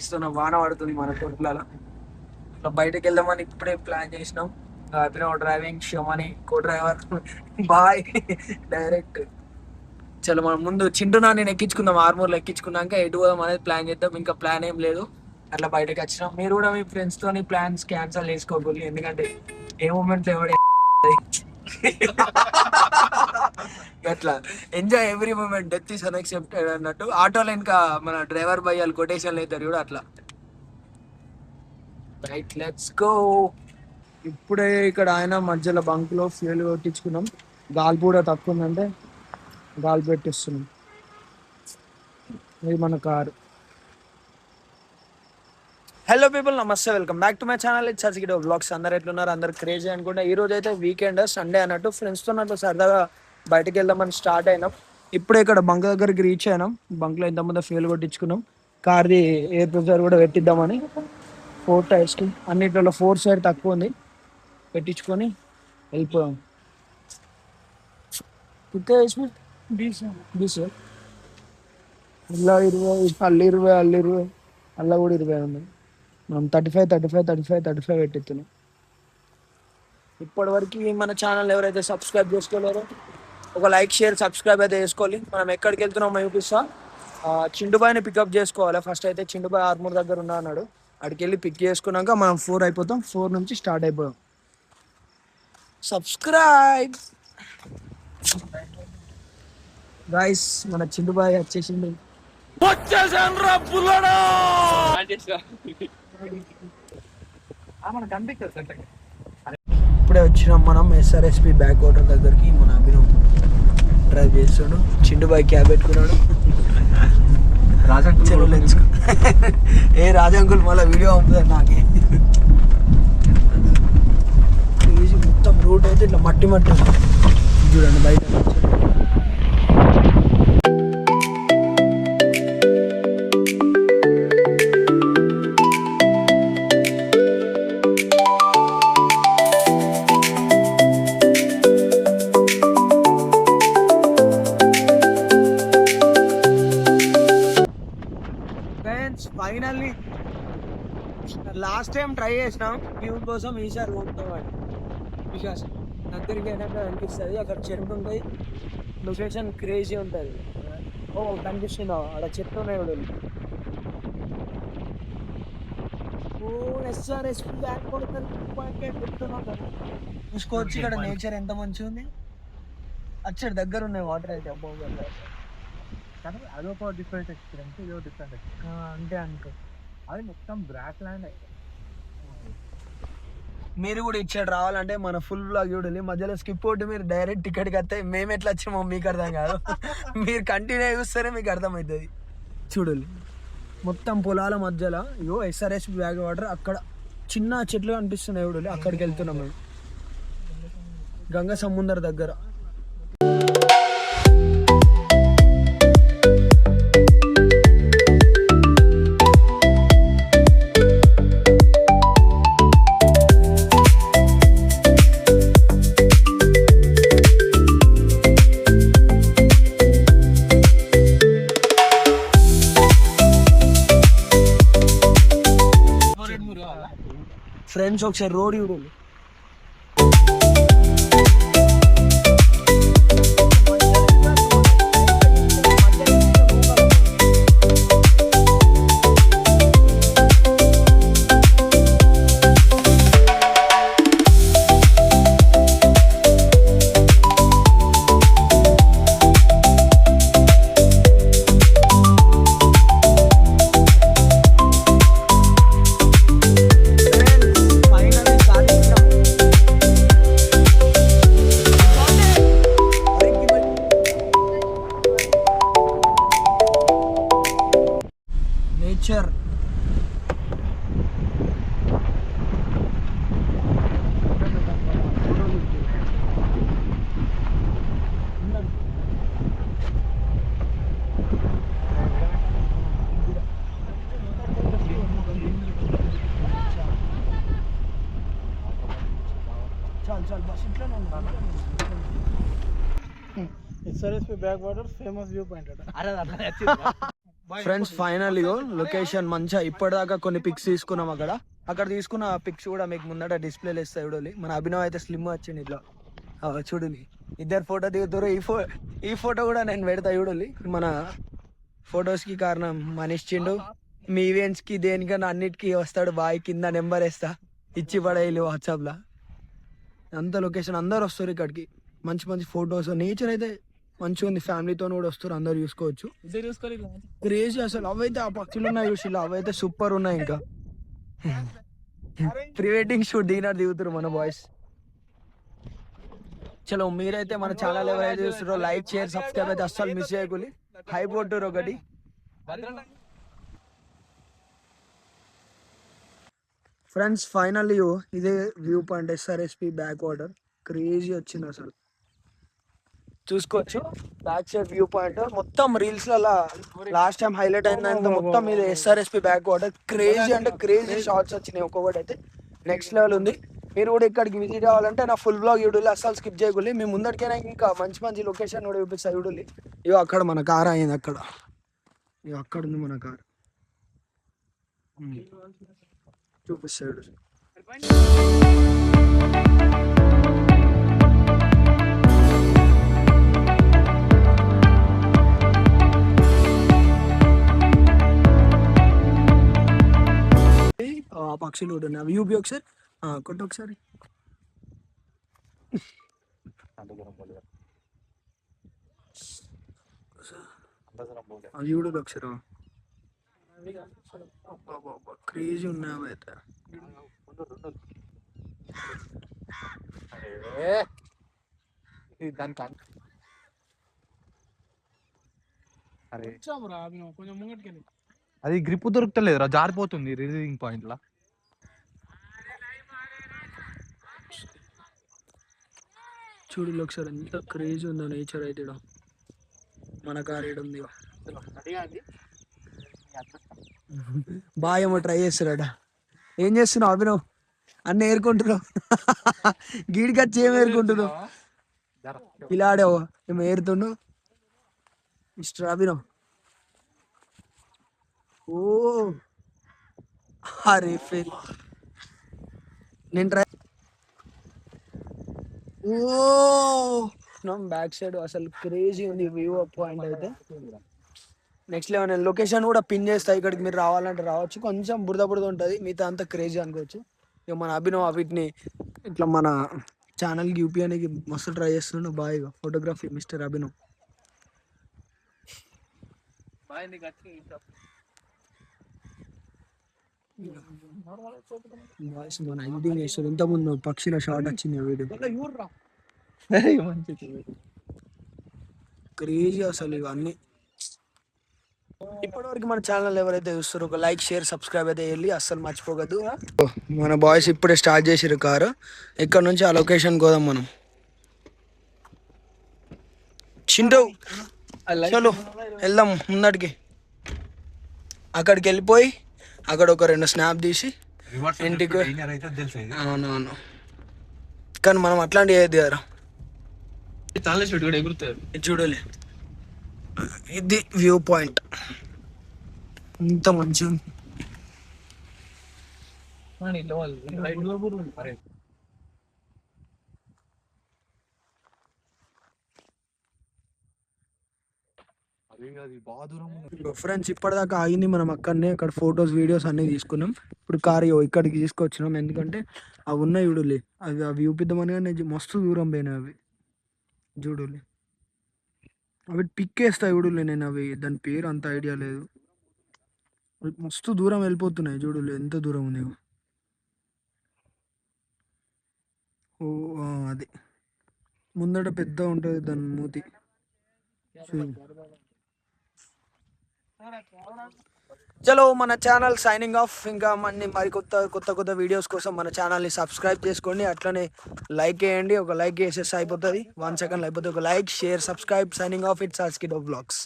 ఇస్తున్న వాన పడుతుంది మన తోటలలో. ఇట్లా బయటకు వెళ్దామని ఇప్పుడే ప్లాన్ చేసినాం. అభినవ్ డ్రైవింగ్, శివమని కో డ్రైవర్, బాయ్ డైరెక్ట్. చలో మనం ముందు చింటూ నేను ఎక్కించుకుందాం. ఆర్మూర్లో ఎక్కించుకున్నాక ఎటు పోదాం అనేది ప్లాన్ చేద్దాం. ఇంకా ప్లాన్ ఏం లేదు, అట్లా బయటకు వచ్చినాం. మీరు కూడా మీ ఫ్రెండ్స్ తోని ప్లాన్స్ క్యాన్సల్ చేసుకోకూడదు, ఎందుకంటే ఏ మూమెంట్ ఎవడే అట్లా enjoy every moment, death is unexpected అన్నట్టు. ఆటోలో ఇంకా మన డ్రైవర్ భయ్యాలు కొటేషన్లు అవుతారు కూడా అట్లా. Right, let's go. ఇప్పుడే ఇక్కడ ఆయన మధ్యలో బంక్ లో ఫ్యూల్ కొట్టించుకున్నాం. గాలి కూడా తక్కువ ఉందంటే గాలి పెట్టిస్తున్నాం. ఇది మన కారు. హలో పీపుల్, నమస్తే, welcome back to my channel. It's సచిగిడో వ్లాగ్స్. అందరు ఎట్లున్నారు? అందరు క్రేజీ అనుకుంటా. ఈ రోజు అయితే వీకెండ్, సండే అన్నట్టు ఫ్రెండ్స్తో అట్లా సరదాగా బయటకు వెళ్దామని స్టార్ట్ అయినాం. ఇప్పుడే ఇక్కడ బంక్ దగ్గరికి రీచ్ అయినాం. బంక్లో ఇంతకుముందు ఫ్యూల్ కొట్టించుకున్నాం. కార్ది ఎయిర్ ప్రెషర్ కూడా పెట్టిద్దామని 4 టైర్స్కి అన్నిట్లో 4 సైడ్ తక్కువ ఉంది, పెట్టించుకొని వెళ్ళిపోయాం. ఇలా 20, అల్ల 20 అల్ల కూడా 20 ఉంది. మనం 35 పెట్టిస్తున్నాం. ఇప్పటి వరకు మన ఛానల్ ఎవరైతే సబ్స్క్రైబ్ చేసుకోలేరో ఒక లైక్, షేర్, సబ్స్క్రైబ్ అయితే చేసుకోవాలి. మనం ఎక్కడికి వెళ్తున్నామో చూపిస్తా. చిండుబాయిని పికప్ చేసుకోవాలి. ఫస్ట్ అయితే చిండుబాయి ఆర్మూర్ దగ్గర అన్నాడు, అక్కడికి వెళ్ళి పిక్ చేసుకున్నాక మనం 4 అయిపోతాం. 4 నుంచి స్టార్ట్ అయిపోయాం. సబ్స్క్రైబ్ గైస్, మన చిండుబాయి వచ్చేసింది. ఇప్పుడే వచ్చినాం మనం SRSP బ్యాక్ వాటర్ దగ్గరికి. మన అభినవ్ డ్రైవ్ చేస్తాడు, చిండుబాయి క్యాబ్ పెట్టుకున్నాడు. ఏ రాజంకుల్ మళ్ళీ వీడియో పంపుతారు నాకే. మొత్తం రూట్ అయితే ఇట్లా మట్టి చూడండి బయట. ఫైనల్లీ లాస్ట్ టైం ట్రై చేసినాం వ్యూ కోసం, ఈసారి పోతాం. బికాస్ దగ్గరికి అయినాక అనిపిస్తుంది, అక్కడ చెట్టు ఉంటాయి, లొకేషన్ క్రేజీ ఉంటుంది. ఓ కనిపిస్తుందా అక్కడ చెట్టు ఉన్నాయి కూడా. SRSP బ్యాక్ చూసుకోవచ్చు. ఇక్కడ నేచర్ ఎంత మంచిగా ఉంది. అచ్చడి దగ్గర ఉన్నాయి వాటర్ అయితే. అబ్బో కానీ అదొక డిఫరెంట్ ఎక్స్పీరియన్స్, ఇదో డిఫరెంట్ ఎక్స్పీరియన్స్. అంటే అనుకో, అది మొత్తం బ్రాక్ ల్యాండ్. మీరు కూడా ఇచ్చాడు రావాలంటే మన ఫుల్ బ్లాగ్ చూడాలి. మధ్యలో స్కిప్ అవుట్ మీరు డైరెక్ట్ టికెట్కి వస్తే మేము ఎట్లా వచ్చామో మీకు అర్థం కాదు. మీరు కంటిన్యూ చూస్తేనే మీకు అర్థమవుతుంది. చూడాలి మొత్తం పొలాల మధ్యలో ఇగో SRSP బ్యాక్ వాటర్. అక్కడ చిన్న చెట్లు కనిపిస్తున్నాయి చూడాలి, అక్కడికి వెళ్తున్నాం మేము. గంగా సముద్రం దగ్గర. ఫ్రెండ్స్ ఒకసారి రోడ్ చూడాలి. నేచర్ చాలు బస్ ఇంట్లోనే ఉన్నాను. SRSP back water famous view point. Friends final location మంచిగా ఇప్పటిదాకా కొన్ని పిక్స్ తీసుకున్నాం అక్కడ అక్కడ తీసుకున్న పిక్స్ కూడా మీకు ముందట డిస్ప్లేలు ఇస్తాయి చూడాలి. మన అభినవ్ అయితే స్లిమ్ వచ్చింది ఇట్లా చూడండి, ఇద్దరు ఫోటో దిగుతారు. ఈ ఫోటో కూడా నేను పెడతా చూడాలి. మన ఫొటోస్ కి కారణం మనీష్ చిండు. మీ ఈవెంట్స్ కి దేనికన్నా అన్నిటికీ వస్తాడు బాయ్, కింద నెంబర్ వేస్తా ఇచ్చి పడేయాలి వాట్సాప్ లా. అంత లొకేషన్ అందరు వస్తారు ఇక్కడికి, మంచి మంచి ఫొటోస్. నేచర్ అయితే మంచిగా ఉంది, ఫ్యామిలీతో కూడా వస్తారు, అందరు చూసుకోవచ్చు. క్రేజీ అసలు. అవైతే ఆ పక్షులు ఉన్నాయి చూసి, అవైతే సూపర్ ఉన్నాయి. ఇంకా ప్రీ వెడ్డింగ్ షూట్ దిగుతారు మన బాయ్స్. చలో మీరైతే మన ఛానల్ ఎవరైతే చూస్తారో లైక్ షేర్ సబ్స్క్రైబ్ అయితే అస్సలు మిస్ చేయకూలి. హైప్ కొట్టురు ఒకటి. ఫ్రెండ్స్ ఫైనల్లీ ఇదే view point SRSP back water. Crazy వచ్చింది అసలు, చూసుకోవచ్చు. బ్యాక్ సైడ్ వ్యూ పాయింట్ మొత్తం రీల్స్ లలో లాస్ట్ టైం హైలైట్ అయిందంటే మొత్తం ఇది SRSP బ్యాక్ వాటర్. క్రేజీ అంటే క్రేజీ షార్ట్స్ వచ్చినాయి, ఒక్కొక్కటి అయితే నెక్స్ట్ లెవెల్ ఉంది. మీరు కూడా ఇక్కడికి విజిట్ అవ్వాలంటే నా ఫుల్ బ్లాగ్ చూడాలి, అస్సలు స్కిప్ చేయకూడదు. మేము ముందటికైనా ఇంకా మంచి మంచి లొకేషన్ కూడా చూపిస్తా చూడాలి. ఇగో అక్కడ మన కార్ అయింది, అక్కడ ఇగో అక్కడ ఉంది మన కార్, చూపిస్తాడు. ఆ పక్షులు కూడా ఉన్నాయి. వ్యూ ఒకసారి కొట్టు ఒకసారి. చూడు ఒకసారి, క్రేజీ ఉన్నాయి అవి అయితే. అది గ్రిప్ దొరుకుతలేదురా, జారిపోతుంది రిలీజింగ్ పాయింట్ లా. చూడు ఒకసారి ఎంత క్రేజీ ఉందో నేచర్ అయితే. మన కార్ ఏడు ఉంది బాగా ఏమో ట్రై చేస్తారట. ఏం చేస్తున్నావు అభినవ్? అన్నీ ఏరుకుంటున్నావు. గీడికి వచ్చి ఏం ఏరుకుంటున్నావు? ఇలా ఆడావు ఏమో ఏరుతుండు మిస్టర్ అభినవ్. ఓ అరే ఫెయిల్. నేను ట్రై. ఓ బ్యాక్ సైడ్ అసలు క్రేజీ ఉంది వ్యూ పాయింట్ అయితే. Next level. నేను లొకేషన్ కూడా పిన్ చేస్తా, ఇక్కడికి మీరు రావాలంటే రావచ్చు. కొంచెం బురద బురద ఉంటుంది, మిగతా అంతా క్రేజీ అనుకోవచ్చు. ఇక మన అభినవ్ వీటిని ఇట్లా మన ఛానల్కి చూపించడానికి మస్తు ట్రై చేస్తుండే. బాగా ఫోటోగ్రఫీ మిస్టర్ అభినవ్. బాయ్స్ మన ఎడిటింగ్ చేస్తారు. ఇంతకుముందు పక్షుల షాట్ వచ్చింది వీడియో, క్రేజీ అసలు ఇవన్నీ. ఇప్పటివరకు మన ఛానల్ ఎవరైతే చూస్తారో ఒక లైక్ షేర్ సబ్స్క్రైబ్ అయితే వెళ్ళి అస్సలు మర్చిపోకద్దు. మన బాయ్స్ ఇప్పుడే స్టార్ట్ చేసిరు కారు. ఇక్కడ నుంచి ఆ లొకేషన్ పోదాం మనం. చింటూ చలో వెళ్దాం ముందటికి. అక్కడికి వెళ్ళిపోయి అక్కడ ఒక 2 స్నాప్ తీసి ఇంటికి. అవునవును, కానీ మనం అట్లాంటివి ఏది కదా చూడాలి. ఇది వ్యూ పాయింట్, ఇంత మంచిగా. ఫ్రెండ్స్ ఇప్పటిదాకా ఆగింది మనం అక్కడనే. అక్కడ ఫొటోస్ వీడియోస్ అన్నీ తీసుకున్నాం. ఇప్పుడు కార్ ఇక్కడికి తీసుకొచ్చినాం, ఎందుకంటే అవి ఉన్నాయి చూడలే, అవి చూపిద్దామని. కానీ మస్తు దూరం పోయినాయి అవి చూడలే. అవి పిక్ వేస్తాయి చూడలే నేను, అవి దాని పేరు అంత ఐడియా లేదు. మస్తు దూరం వెళ్ళిపోతున్నాయి చూడలే, ఎంత దూరం ఉంది. ఓ అది ముందట పెద్ద ఉంటుంది దాని మూతి. చలో మన ఛానల్ సైనింగ్ ఆఫ్. ఇంకా మరి కొత్త వీడియోస్ కోసం మన ఛానల్ని సబ్స్క్రైబ్ చేసుకోండి. అట్లనే లైక్ చేయండి, ఒక లైక్ చేసేసి అయిపోతుంది, 1 సెకండ్ అయిపోతుంది. ఒక like share subscribe. Signing off. It's ఆస్కిడో వ్లాగ్స్.